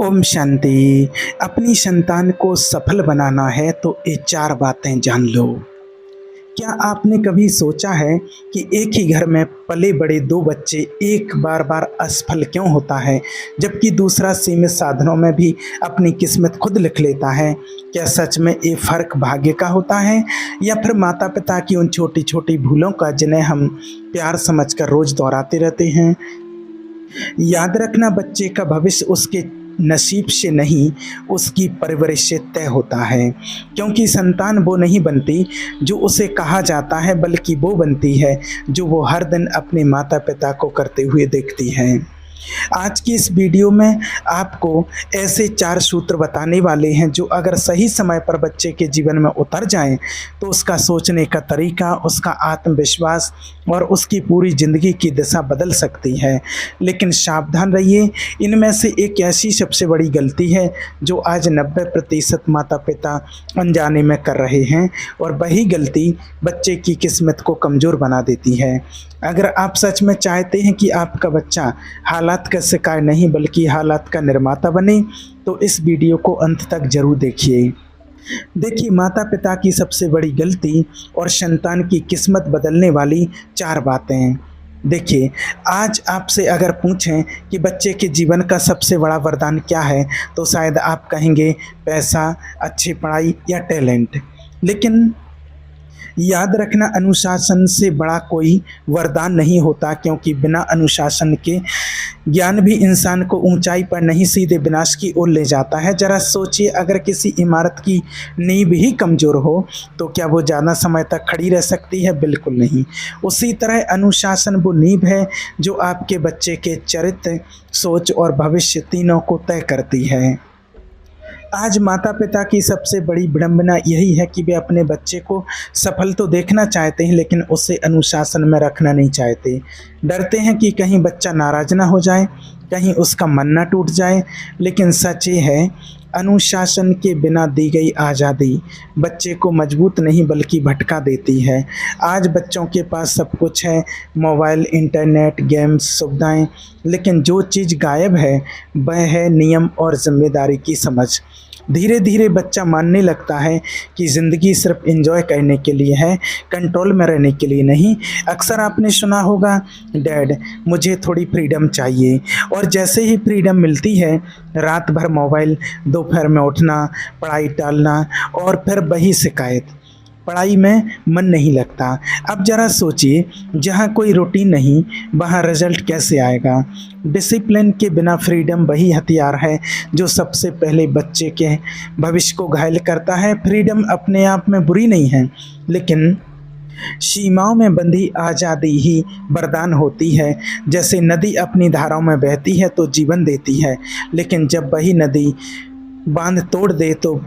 ओम शांति। अपनी संतान को सफल बनाना है तो ये 4 बातें जान लो। क्या आपने कभी सोचा है कि एक ही घर में पले बड़े 2 बच्चे एक बार असफल क्यों होता है, जबकि दूसरा सीमित साधनों में भी अपनी किस्मत खुद लिख लेता है? क्या सच में ये फ़र्क भाग्य का होता है या फिर माता-पिता की उन छोटी-छोटी भूलों का, जिन्हें हम प्यार समझकर रोज़ दोहराते रहते हैं? याद रखना, बच्चे का भविष्य उसके नसीब से नहीं, उसकी परवरिश से तय होता है। क्योंकि संतान वो नहीं बनती जो उसे कहा जाता है, बल्कि वो बनती है जो वो हर दिन अपने माता-पिता को करते हुए देखती है। आज की इस वीडियो में आपको ऐसे 4 सूत्र बताने वाले हैं जो अगर सही समय पर बच्चे के जीवन में उतर जाएं तो उसका सोचने का तरीका, उसका आत्मविश्वास और उसकी पूरी ज़िंदगी की दिशा बदल सकती है। लेकिन सावधान रहिए, इनमें से एक ऐसी सबसे बड़ी गलती है जो आज 90% माता-पिता अनजाने में कर रहे हैं, और वही गलती बच्चे की किस्मत को कमज़ोर बना देती है। अगर आप सच में चाहते हैं कि आपका बच्चा हालात का शिकार नहीं बल्कि हालात का निर्माता बने, तो इस वीडियो को अंत तक ज़रूर देखिए। देखिए, माता-पिता की सबसे बड़ी गलती और संतान की किस्मत बदलने वाली 4 बातें। देखिए, आज आपसे अगर पूछें कि बच्चे के जीवन का सबसे बड़ा वरदान क्या है, तो शायद आप कहेंगे पैसा, अच्छी पढ़ाई या टैलेंट। लेकिन याद रखना, अनुशासन से बड़ा कोई वरदान नहीं होता, क्योंकि बिना अनुशासन के ज्ञान भी इंसान को ऊंचाई पर नहीं, सीधे विनाश की ओर ले जाता है। ज़रा सोचिए, अगर किसी इमारत की नींव ही कमज़ोर हो तो क्या वो ज़्यादा समय तक खड़ी रह सकती है? बिल्कुल नहीं। उसी तरह अनुशासन वो नींव है जो आपके बच्चे के चरित्र, सोच और भविष्य तीनों को तय करती है। आज माता-पिता की सबसे बड़ी विडंबना यही है कि वे अपने बच्चे को सफल तो देखना चाहते हैं, लेकिन उसे अनुशासन में रखना नहीं चाहते। डरते हैं कि कहीं बच्चा नाराज़ ना हो जाए, कहीं उसका मन ना टूट जाए। लेकिन सच ये है, अनुशासन के बिना दी गई आज़ादी बच्चे को मजबूत नहीं बल्कि भटका देती है। आज बच्चों के पास सब कुछ है, मोबाइल, इंटरनेट, गेम्स, सुविधाएं, लेकिन जो चीज़ गायब है वह है नियम और जिम्मेदारी की समझ। धीरे धीरे बच्चा मानने लगता है कि ज़िंदगी सिर्फ एंजॉय करने के लिए है, कंट्रोल में रहने के लिए नहीं। अक्सर आपने सुना होगा, डैड मुझे थोड़ी फ्रीडम चाहिए, और जैसे ही फ्रीडम मिलती है, रात भर मोबाइल, दोपहर में उठना, पढ़ाई टालना और फिर वही शिकायत, पढ़ाई में मन नहीं लगता। अब ज़रा सोचिए, जहाँ कोई रूटीन नहीं वहाँ रिजल्ट कैसे आएगा? डिसिप्लिन के बिना फ्रीडम वही हथियार है जो सबसे पहले बच्चे के भविष्य को घायल करता है। फ्रीडम अपने आप में बुरी नहीं है, लेकिन सीमाओं में बंधी आज़ादी ही वरदान होती है। जैसे नदी अपनी धाराओं में बहती है तो जीवन देती है, लेकिन जब वही नदी बांध तोड़ दे तो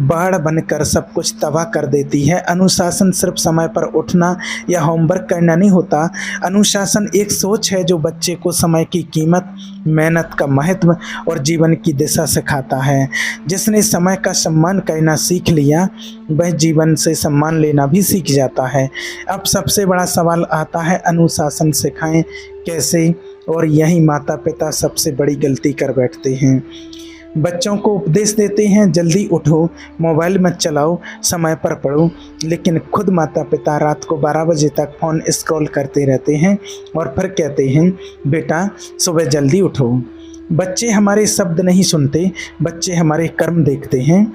बाढ़ बनकर सब कुछ तबाह कर देती है। अनुशासन सिर्फ समय पर उठना या होमवर्क करना नहीं होता। अनुशासन एक सोच है जो बच्चे को समय की कीमत, मेहनत का महत्व और जीवन की दिशा सिखाता है। जिसने समय का सम्मान करना सीख लिया, वह जीवन से सम्मान लेना भी सीख जाता है। अब सबसे बड़ा सवाल आता है, अनुशासन सिखाएं कैसे? और यही माता पिता सबसे बड़ी गलती कर बैठते हैं। बच्चों को उपदेश देते हैं, जल्दी उठो, मोबाइल मत चलाओ, समय पर पढ़ो, लेकिन खुद माता पिता रात को 12 बजे तक फ़ोन स्क्रॉल करते रहते हैं और फिर कहते हैं, बेटा सुबह जल्दी उठो। बच्चे हमारे शब्द नहीं सुनते, बच्चे हमारे कर्म देखते हैं।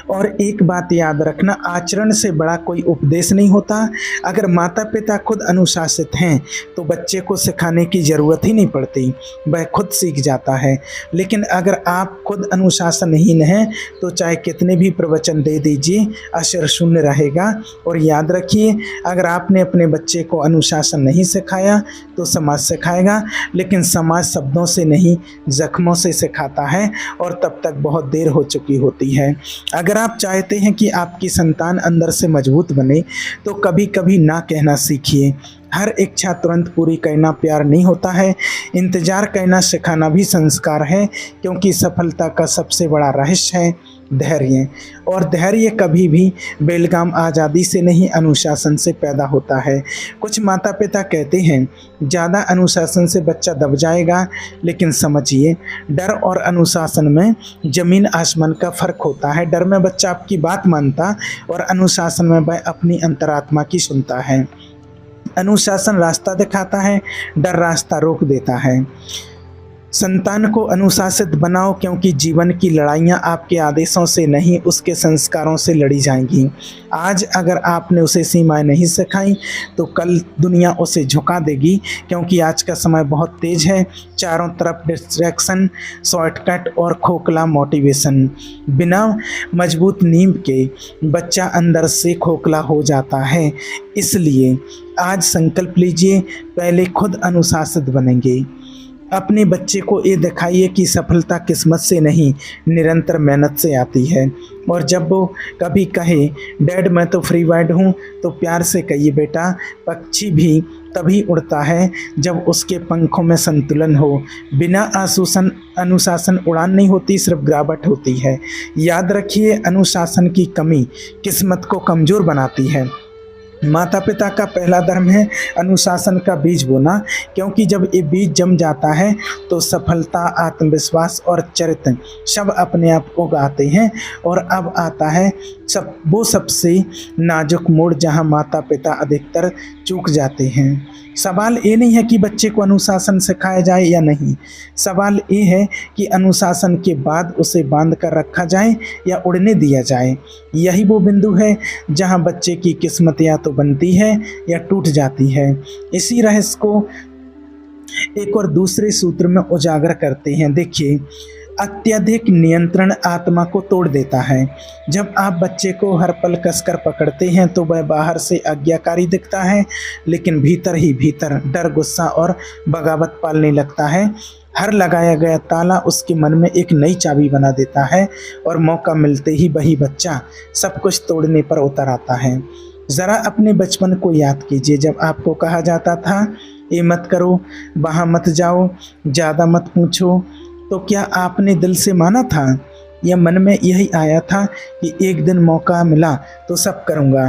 और एक बात याद रखना, आचरण से बड़ा कोई उपदेश नहीं होता। अगर माता पिता खुद अनुशासित हैं तो बच्चे को सिखाने की ज़रूरत ही नहीं पड़ती, वह खुद सीख जाता है। लेकिन अगर आप खुद अनुशासनहीन हैं तो चाहे कितने भी प्रवचन दे दीजिए, असर शून्य रहेगा। और याद रखिए, अगर आपने अपने बच्चे को अनुशासन नहीं सिखाया तो समाज सिखाएगा, लेकिन समाज शब्दों से नहीं, जख्मों से सिखाता है, और तब तक बहुत देर हो चुकी होती है। अगर आप चाहते हैं कि आपकी संतान अंदर से मजबूत बने तो कभी कभी ना कहना सीखिए। हर इच्छा तुरंत पूरी करना प्यार नहीं होता है, इंतज़ार करना सिखाना भी संस्कार है, क्योंकि सफलता का सबसे बड़ा रहस्य है धैर्य। और धैर्य कभी भी बेलगाम आज़ादी से नहीं, अनुशासन से पैदा होता है। कुछ माता पिता कहते हैं ज़्यादा अनुशासन से बच्चा दब जाएगा, लेकिन समझिए डर और अनुशासन में ज़मीन आसमान का फ़र्क होता है। डर में बच्चा आपकी बात मानता और अनुशासन में वह अपनी अंतरात्मा की सुनता है। अनुशासन रास्ता दिखाता है, डर रास्ता रोक देता है। संतान को अनुशासित बनाओ, क्योंकि जीवन की लड़ाइयाँ आपके आदेशों से नहीं, उसके संस्कारों से लड़ी जाएंगी। आज अगर आपने उसे सीमाएं नहीं सिखाई तो कल दुनिया उसे झुका देगी, क्योंकि आज का समय बहुत तेज है। चारों तरफ डिस्ट्रैक्शन, शॉर्टकट और खोखला मोटिवेशन। बिना मजबूत नींव के बच्चा अंदर से खोखला हो जाता है। इसलिए आज संकल्प लीजिए, पहले खुद अनुशासित बनेंगे। अपने बच्चे को ये दिखाइए कि सफलता किस्मत से नहीं, निरंतर मेहनत से आती है। और जब वो कभी कहे डैड मैं तो फ्री बर्ड हूँ, तो प्यार से कहिए बेटा पक्षी भी तभी उड़ता है जब उसके पंखों में संतुलन हो। बिना अनुशासन उड़ान नहीं होती, सिर्फ गिरावट होती है। याद रखिए, अनुशासन की कमी किस्मत को कमज़ोर बनाती है। माता पिता का पहला धर्म है अनुशासन का बीज बोना, क्योंकि जब ये बीज जम जाता है तो सफलता, आत्मविश्वास और चरित्र सब अपने आप उगाते हैं। और अब आता है सबसे नाजुक मोड़, जहां माता पिता अधिकतर चूक जाते हैं। सवाल ये नहीं है कि बच्चे को अनुशासन सिखाया जाए या नहीं, सवाल ये है कि अनुशासन के बाद उसे बांध कर रखा जाए या उड़ने दिया जाए। यही वो बिंदु है जहां बच्चे की किस्मत या तो बनती है या टूट जाती है। इसी रहस्य को एक और दूसरे सूत्र में उजागर करते हैं। देखिए, अत्यधिक नियंत्रण आत्मा को तोड़ देता है। जब आप बच्चे को हर पल कसकर पकड़ते हैं तो वह बाहर से आज्ञाकारी दिखता है, लेकिन भीतर ही भीतर डर, गुस्सा और बगावत पालने लगता है। हर लगाया गया ताला उसके मन में एक नई चाबी बना देता है, और मौका मिलते ही वही बच्चा सब कुछ तोड़ने पर उतर आता है। ज़रा अपने बचपन को याद कीजिए, जब आपको कहा जाता था ये मत करो, वहाँ मत जाओ, ज़्यादा मत पूछो, तो क्या आपने दिल से माना था या मन में यही आया था कि एक दिन मौका मिला तो सब करूँगा?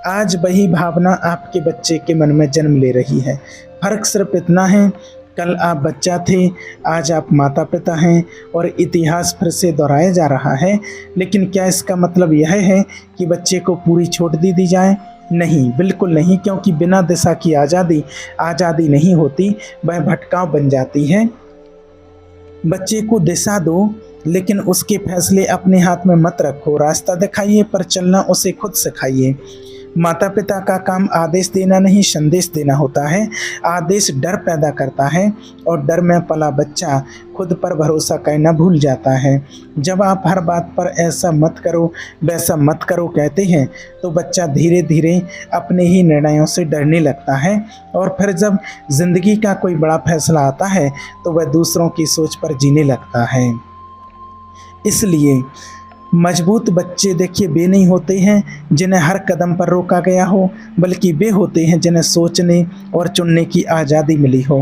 आज वही भावना आपके बच्चे के मन में जन्म ले रही है। फर्क सिर्फ इतना है, कल आप बच्चा थे, आज आप माता पिता हैं, और इतिहास फिर से दोहराया जा रहा है। लेकिन क्या इसका मतलब यह है कि बच्चे को पूरी छूट दी जाए? नहीं, बिल्कुल नहीं, क्योंकि बिना दिशा की आज़ादी नहीं होती, वह भटकाव बन जाती है। बच्चे को दिशा दो, लेकिन उसके फैसले अपने हाथ में मत रखो। रास्ता दिखाइए, पर चलना उसे खुद सिखाइए। माता पिता का काम आदेश देना नहीं, संदेश देना होता है। आदेश डर पैदा करता है, और डर में पला बच्चा खुद पर भरोसा करना भूल जाता है। जब आप हर बात पर ऐसा मत करो, वैसा मत करो कहते हैं, तो बच्चा धीरे धीरे अपने ही निर्णयों से डरने लगता है। और फिर जब जिंदगी का कोई बड़ा फैसला आता है तो वह दूसरों की सोच पर जीने लगता है। इसलिए मजबूत बच्चे देखिए वे नहीं होते हैं जिन्हें हर कदम पर रोका गया हो, बल्कि वे होते हैं जिन्हें सोचने और चुनने की आज़ादी मिली हो।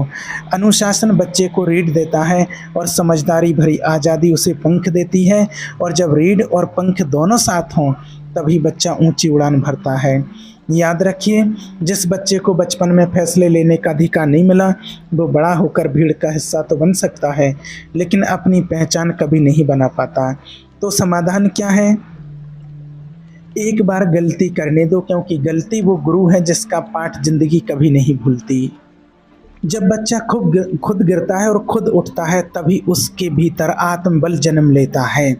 अनुशासन बच्चे को रीढ़ देता है, और समझदारी भरी आज़ादी उसे पंख देती है। और जब रीढ़ और पंख दोनों साथ हों तभी बच्चा ऊंची उड़ान भरता है। याद रखिए, जिस बच्चे को बचपन में फैसले लेने का अधिकार नहीं मिला, वो बड़ा होकर भीड़ का हिस्सा तो बन सकता है, लेकिन अपनी पहचान कभी नहीं बना पाता। तो समाधान क्या है? एक बार गलती करने दो, क्योंकि गलती वो गुरु है जिसका पाठ जिंदगी कभी नहीं भूलती। जब बच्चा खुद गिरता है और खुद उठता है, तभी उसके भीतर आत्मबल जन्म लेता है।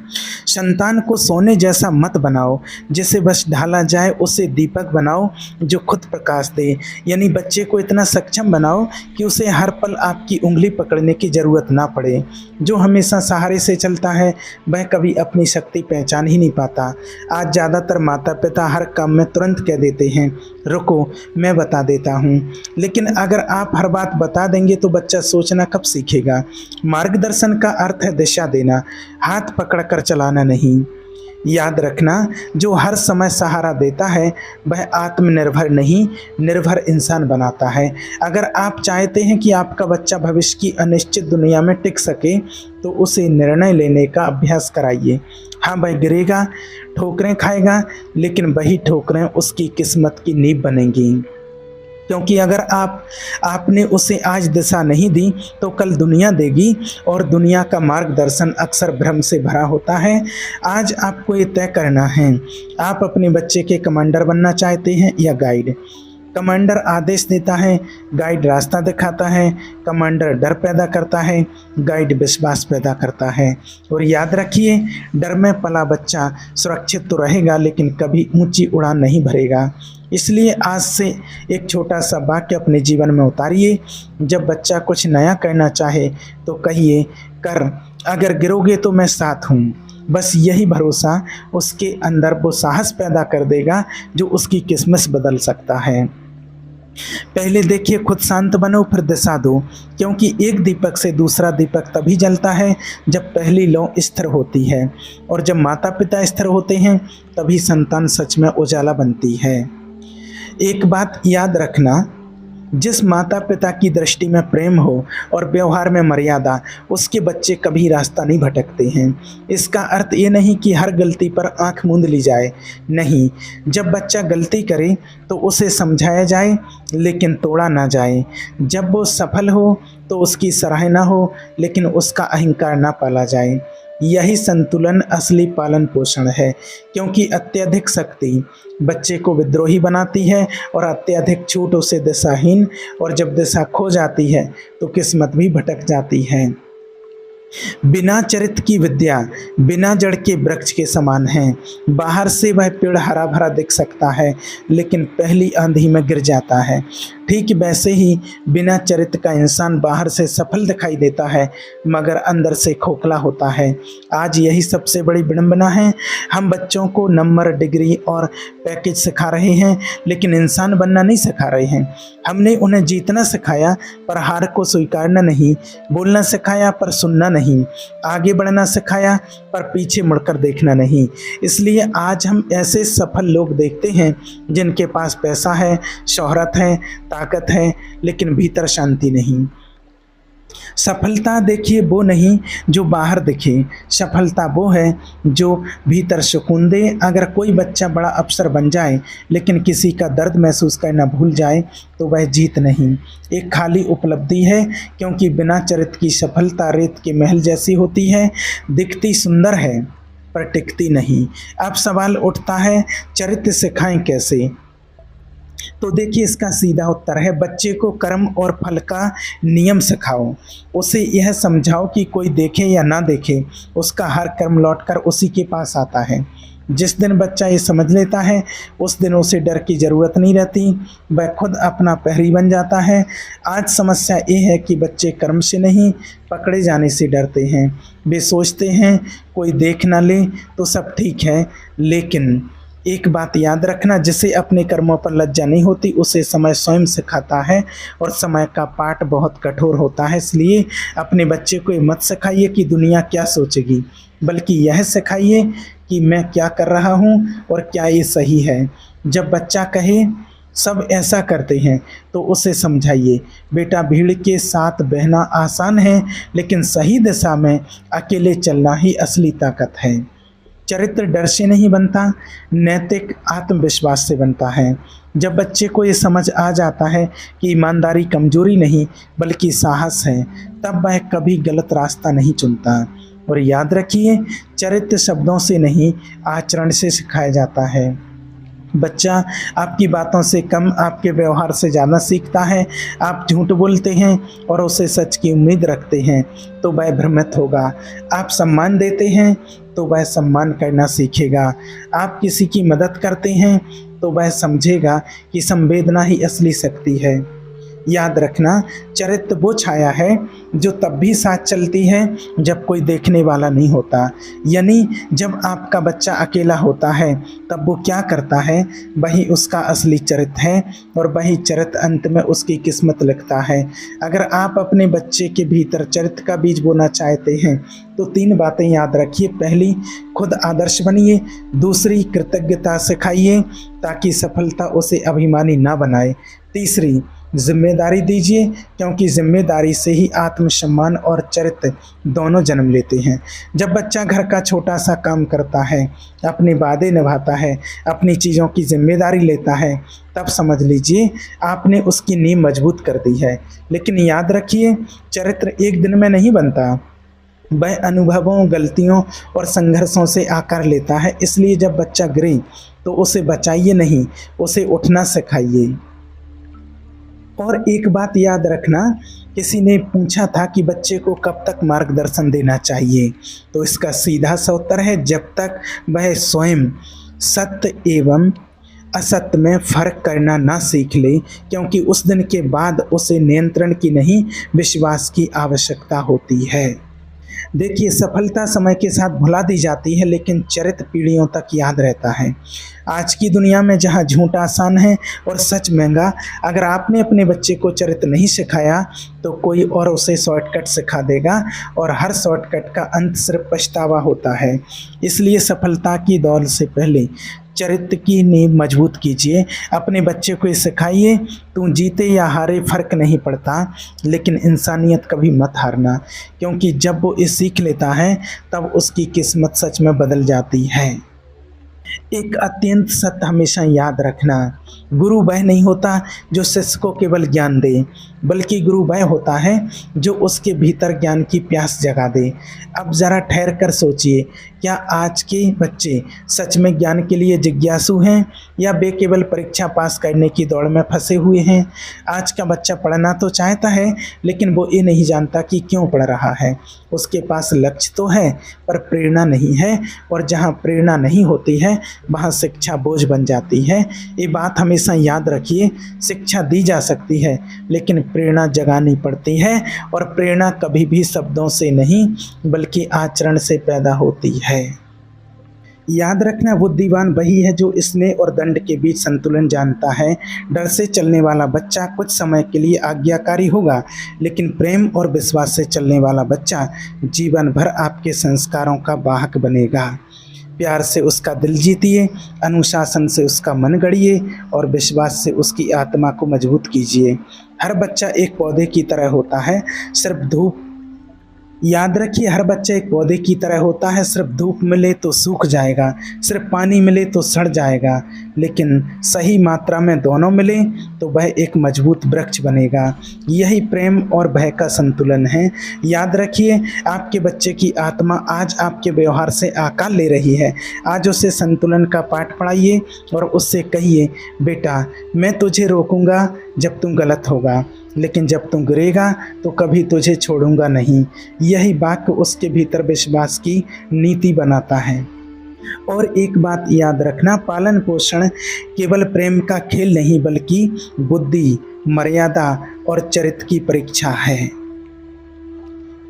संतान को सोने जैसा मत बनाओ जिसे बस ढाला जाए, उसे दीपक बनाओ जो खुद प्रकाश दे। यानी बच्चे को इतना सक्षम बनाओ कि उसे हर पल आपकी उंगली पकड़ने की ज़रूरत ना पड़े। जो हमेशा सहारे से चलता है वह कभी अपनी शक्ति पहचान ही नहीं पाता। आज ज़्यादातर माता पिता हर काम में तुरंत कह देते हैं रुको मैं बता देता हूँ, लेकिन अगर आप हर बात बता देंगे तो बच्चा सोचना कब सीखेगा? मार्गदर्शन का अर्थ है दिशा देना, हाथ पकड़कर चलाना नहीं। याद रखना, जो हर समय सहारा देता है वह आत्मनिर्भर नहीं, निर्भर इंसान बनाता है। अगर आप चाहते हैं कि आपका बच्चा भविष्य की अनिश्चित दुनिया में टिक सके तो उसे निर्णय लेने का अभ्यास कराइए। हाँ, वह गिरेगा, ठोकरें खाएगा, लेकिन वही ठोकरें उसकी किस्मत की नींव बनेंगी। क्योंकि अगर आपने उसे आज दिशा नहीं दी तो कल दुनिया देगी, और दुनिया का मार्गदर्शन अक्सर भ्रम से भरा होता है। आज आपको ये तय करना है, आप अपने बच्चे के कमांडर बनना चाहते हैं या गाइड। कमांडर आदेश देता है, गाइड रास्ता दिखाता है। कमांडर डर पैदा करता है, गाइड विश्वास पैदा करता है। और याद रखिए, डर में पला बच्चा सुरक्षित तो रहेगा लेकिन कभी ऊंची उड़ान नहीं भरेगा। इसलिए आज से एक छोटा सा वाक्य अपने जीवन में उतारिए। जब बच्चा कुछ नया करना चाहे तो कहिए, कर, अगर गिरोगे तो मैं साथ हूँ। बस यही भरोसा उसके अंदर वो साहस पैदा कर देगा जो उसकी किस्मत बदल सकता है। पहले देखिए, खुद शांत बनो फिर दिशा दो, क्योंकि एक दीपक से दूसरा दीपक तभी जलता है जब पहली लौ स्थिर होती है, और जब माता पिता स्थिर होते हैं तभी संतान सच में उजाला बनती है। एक बात याद रखना, जिस माता पिता की दृष्टि में प्रेम हो और व्यवहार में मर्यादा, उसके बच्चे कभी रास्ता नहीं भटकते हैं। इसका अर्थ ये नहीं कि हर गलती पर आंख मूंद ली जाए, नहीं। जब बच्चा गलती करे तो उसे समझाया जाए लेकिन तोड़ा ना जाए। जब वो सफल हो तो उसकी सराहना हो लेकिन उसका अहंकार ना पाला जाए। यही संतुलन असली पालन पोषण है, क्योंकि अत्यधिक शक्ति बच्चे को विद्रोही बनाती है और अत्यधिक छूट उसे दिशाहीन, और जब दिशा खो जाती है तो किस्मत भी भटक जाती है। बिना चरित्र की विद्या बिना जड़ के वृक्ष के समान है। बाहर से वह पेड़ हरा भरा दिख सकता है लेकिन पहली आंधी में गिर जाता है। ठीक वैसे ही बिना चरित्र का इंसान बाहर से सफल दिखाई देता है मगर अंदर से खोखला होता है। आज यही सबसे बड़ी विडंबना है। हम बच्चों को नंबर, डिग्री और पैकेज सिखा रहे हैं लेकिन इंसान बनना नहीं सिखा रहे हैं। हमने उन्हें जीतना सिखाया पर हार को स्वीकारना नहीं, बोलना सिखाया पर सुनना नहीं, आगे बढ़ना सिखाया पर पीछे मुड़कर देखना नहीं। इसलिए आज हम ऐसे सफल लोग देखते हैं जिनके पास पैसा है, शोहरत है, ताकत है, लेकिन भीतर शांति नहीं। सफलता देखिए वो नहीं जो बाहर दिखे, सफलता वो है जो भीतर सुकून दे। अगर कोई बच्चा बड़ा अफसर बन जाए लेकिन किसी का दर्द महसूस करना भूल जाए तो वह जीत नहीं, एक खाली उपलब्धि है। क्योंकि बिना चरित्र की सफलता रेत के महल जैसी होती है, दिखती सुंदर है पर टिकती नहीं। अब सवाल उठता है, चरित्र सिखाएं कैसे? तो देखिए, इसका सीधा उत्तर है, बच्चे को कर्म और फल का नियम सिखाओ। उसे यह समझाओ कि कोई देखे या ना देखे, उसका हर कर्म लौटकर उसी के पास आता है। जिस दिन बच्चा ये समझ लेता है उस दिन उसे डर की ज़रूरत नहीं रहती, वह खुद अपना प्रहरी बन जाता है। आज समस्या ये है कि बच्चे कर्म से नहीं, पकड़े जाने से डरते हैं। वे सोचते हैं कोई देख ना ले तो सब ठीक है, लेकिन एक बात याद रखना, जिसे अपने कर्मों पर लज्जा नहीं होती उसे समय स्वयं सिखाता है, और समय का पाठ बहुत कठोर होता है। इसलिए अपने बच्चे को ये मत सिखाइए कि दुनिया क्या सोचेगी, बल्कि यह सिखाइए कि मैं क्या कर रहा हूँ और क्या ये सही है। जब बच्चा कहे सब ऐसा करते हैं तो उसे समझाइए, बेटा भीड़ के साथ बहना आसान है लेकिन सही दिशा में अकेले चलना ही असली ताकत है। चरित्र डर से नहीं बनता, नैतिक आत्मविश्वास से बनता है। जब बच्चे को ये समझ आ जाता है कि ईमानदारी कमजोरी नहीं बल्कि साहस है, तब वह कभी गलत रास्ता नहीं चुनता। और याद रखिए, चरित्र शब्दों से नहीं आचरण से सिखाया जाता है। बच्चा आपकी बातों से कम आपके व्यवहार से ज़्यादा सीखता है। आप झूठ बोलते हैं और उसे सच की उम्मीद रखते हैं तो वह भ्रमित होगा। आप सम्मान देते हैं तो वह सम्मान करना सीखेगा। आप किसी की मदद करते हैं तो वह समझेगा कि संवेदना ही असली शक्ति है। याद रखना, चरित्र वो छाया है जो तब भी साथ चलती है जब कोई देखने वाला नहीं होता। यानी जब आपका बच्चा अकेला होता है तब वो क्या करता है, वही उसका असली चरित्र है और वही चरित्र अंत में उसकी किस्मत लिखता है। अगर आप अपने बच्चे के भीतर चरित्र का बीज बोना चाहते हैं तो 3 बातें याद रखिए। पहली, खुद आदर्श बनिए। दूसरी, कृतज्ञता सिखाइए ताकि सफलता उसे अभिमानी ना बनाए। तीसरी, जिम्मेदारी दीजिए क्योंकि जिम्मेदारी से ही आत्मसम्मान और चरित्र दोनों जन्म लेते हैं। जब बच्चा घर का छोटा सा काम करता है, अपने वादे निभाता है, अपनी चीज़ों की जिम्मेदारी लेता है, तब समझ लीजिए आपने उसकी नींव मजबूत कर दी है। लेकिन याद रखिए, चरित्र एक दिन में नहीं बनता, वह अनुभवों, गलतियों और संघर्षों से आकार लेता है। इसलिए जब बच्चा गिरे तो उसे बचाइए नहीं, उसे उठना सिखाइए। और एक बात याद रखना, किसी ने पूछा था कि बच्चे को कब तक मार्गदर्शन देना चाहिए, तो इसका सीधा सा उत्तर है, जब तक वह स्वयं सत्य एवं असत्य में फर्क करना ना सीख ले, क्योंकि उस दिन के बाद उसे नियंत्रण की नहीं, विश्वास की आवश्यकता होती है। देखिए, सफलता समय के साथ भुला दी जाती है लेकिन चरित्र पीढ़ियों तक याद रहता है। आज की दुनिया में जहां झूठ आसान है और सच महंगा, अगर आपने अपने बच्चे को चरित्र नहीं सिखाया तो कोई और उसे शॉर्टकट सिखा देगा और हर शॉर्टकट का अंत सिर्फ पछतावा होता है। इसलिए सफलता की दौड़ से पहले चरित्र की नींव मजबूत कीजिए। अपने बच्चे को ये सिखाइए, तू जीते या हारे फर्क नहीं पड़ता, लेकिन इंसानियत कभी मत हारना, क्योंकि जब वो ये सीख लेता है तब उसकी किस्मत सच में बदल जाती है। एक अत्यंत सत्य हमेशा याद रखना, गुरु वह नहीं होता जो शिष्य को केवल ज्ञान दे, बल्कि गुरु वह होता है जो उसके भीतर ज्ञान की प्यास जगा दे। अब ज़रा ठहर कर सोचिए, क्या आज के बच्चे सच में ज्ञान के लिए जिज्ञासु हैं या वे केवल परीक्षा पास करने की दौड़ में फंसे हुए हैं? आज का बच्चा पढ़ना तो चाहता है लेकिन वो ये नहीं जानता कि क्यों पढ़ रहा है। उसके पास लक्ष्य तो है पर प्रेरणा नहीं है, और जहाँ प्रेरणा नहीं होती है वहाँ शिक्षा बोझ बन जाती है। ये बात हमेशा याद रखिए, शिक्षा दी जा सकती है लेकिन प्रेरणा जगानी पड़ती है, और प्रेरणा कभी भी शब्दों से नहीं बल्कि आचरण से पैदा होती है। याद रखना, बुद्धिमान वही है जो स्नेह और दंड के बीच संतुलन जानता है। डर से चलने वाला बच्चा कुछ समय के लिए आज्ञाकारी होगा, लेकिन प्रेम और विश्वास से चलने वाला बच्चा जीवन भर आपके संस्कारों का वाहक बनेगा। प्यार से उसका दिल जीतिए, अनुशासन से उसका मन गढ़िए और विश्वास से उसकी आत्मा को मजबूत कीजिए। हर बच्चा एक पौधे की तरह होता है, सिर्फ धूप याद रखिए, हर बच्चा एक पौधे की तरह होता है, सिर्फ धूप मिले तो सूख जाएगा, सिर्फ पानी मिले तो सड़ जाएगा, लेकिन सही मात्रा में दोनों मिले तो वह एक मजबूत वृक्ष बनेगा। यही प्रेम और भय का संतुलन है। याद रखिए, आपके बच्चे की आत्मा आज आपके व्यवहार से आकार ले रही है। आज उसे संतुलन का पाठ पढ़ाइए और उससे कहिए, बेटा मैं तुझे रोकूंगा जब तुम गलत होगा, लेकिन जब तुम गिरेगा तो कभी तुझे छोड़ूंगा नहीं। यही वाक्य उसके भीतर विश्वास की नीति बनाता है। और एक बात याद रखना, पालन पोषण केवल प्रेम का खेल नहीं बल्कि बुद्धि, मर्यादा और चरित्र की परीक्षा है।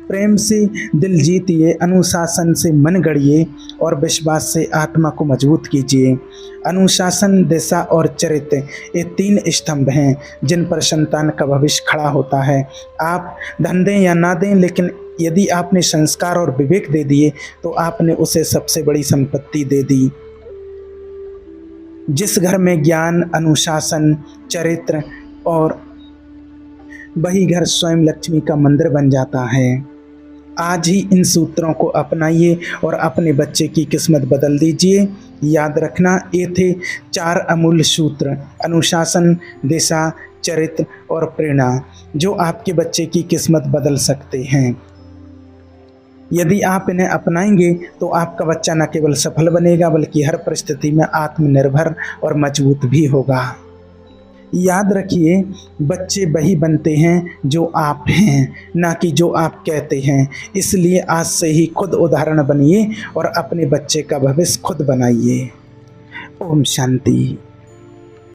प्रेम से दिल जीतिए, अनुशासन से मन गढ़िए और विश्वास से आत्मा को मजबूत कीजिए। अनुशासन, दिशा और चरित्र ये 3 स्तंभ हैं जिन पर संतान का भविष्य खड़ा होता है। आप धन दें या ना दें, लेकिन यदि आपने संस्कार और विवेक दे दिए तो आपने उसे सबसे बड़ी संपत्ति दे दी। जिस घर में ज्ञान, अनुशासन, चरित्र और वही घर स्वयं लक्ष्मी का मंदिर बन जाता है। आज ही इन सूत्रों को अपनाइए और अपने बच्चे की किस्मत बदल दीजिए। याद रखना, ये थे 4 अमूल्य सूत्र, अनुशासन, दिशा, चरित्र और प्रेरणा, जो आपके बच्चे की किस्मत बदल सकते हैं। यदि आप इन्हें अपनाएंगे तो आपका बच्चा न केवल सफल बनेगा बल्कि हर परिस्थिति में आत्मनिर्भर और मजबूत भी होगा। याद रखिए, बच्चे वही बनते हैं जो आप हैं, ना कि जो आप कहते हैं। इसलिए आज से ही खुद उदाहरण बनिए और अपने बच्चे का भविष्य खुद बनाइए। ओम शांति।